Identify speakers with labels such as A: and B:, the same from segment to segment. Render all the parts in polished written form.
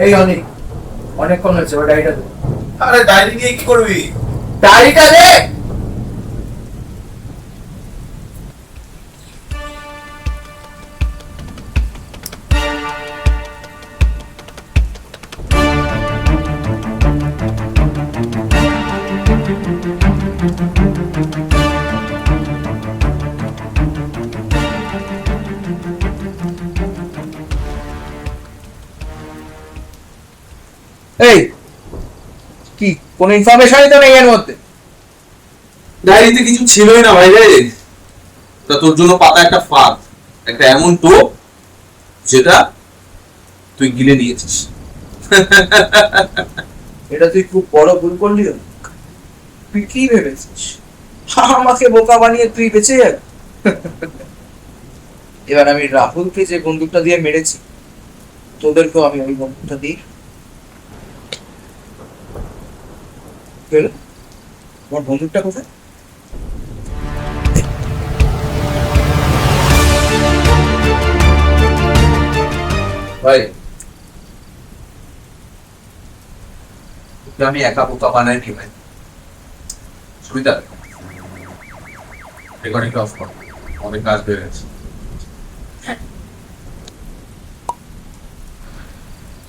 A: এই অনেক অনেকক্ষণ হয়েছে, ওই ডায়েরিটা দে।
B: আরে ডায়েরি নিয়ে কি করবি?
A: ডায়েরিটা দে। এই কি কোন ইনফরমেশনই তো নেই এর মধ্যে?
B: ডায়েরিতে কিছু ছিলই না ভাই রে। তা তোর জন্য পাতা একটা ফাঁদ, একটা এমন টোপ যেটা তুই গিলে নিয়েছিস।
A: এটা তুই খুব বড় ভুল করলি। তুই কি ভেবেছিস আমাকে বোকা বানিয়ে তুই বেঁচে যাবি? এবার আমি রাহুলকে যে বন্দুকটা দিয়ে মেরেছি, তোদেরকেও আমি ওই বন্দুকটা দিই। তোমার বন্দুকটা কোথায়?
B: ভাই আমি একা বোকা বানাই নি ভাই। সুবিধা রেকর্ডিংটা অফ কর, অনেক কাজ বেড়ে গেছে।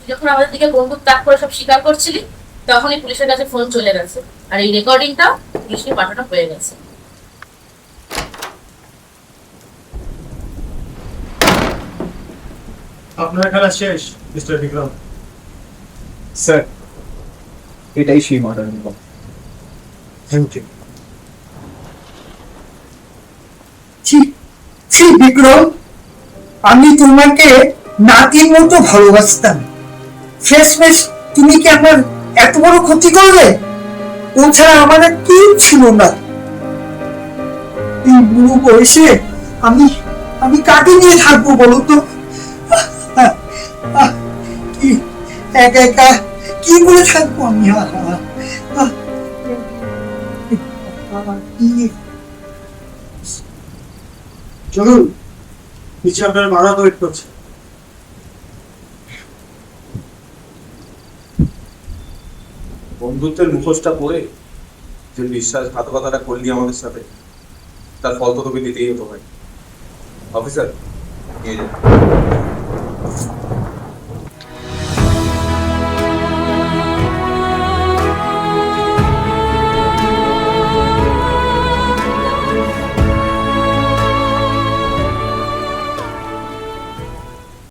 C: যখন আমাদের দিকে বন্দুক তাক করে সব স্বীকার করছিলি, তখনই পুলিশের কাছে ফোন চলে গেছে, আর এই রেকর্ডিংটা পুলিশকে পাঠানো হয়ে গেছে।
D: আপনার খেলা শেষ মিস্টার বিক্রম।
A: স্যার, এটাই সেই modern bomb.
D: Thank you. Vikram, আমি তোমাকে নাতির মতো ভালোবাসতাম। শেষমেশ তুমি কি আমার এত বড় ক্ষতি করলে? ও ছাড়া আমার আর কেউ ছিল না। এই বুড়ো বয়সে আমি আমি কাকে নিয়ে থাকবো বলো তো? কি একা একা কি করে থাকবো আমি? চলুন, নিচে আপনার ভাড়া ওয়েট করছে।
B: বন্ধুত্বের মুখোশটা পরে যে বিশ্বাসঘাতকতাটা করলি আমাদের সাথে, তার ফল তো তোকে দিতেই হতো ভাই। অফিসার, নিয়ে যান।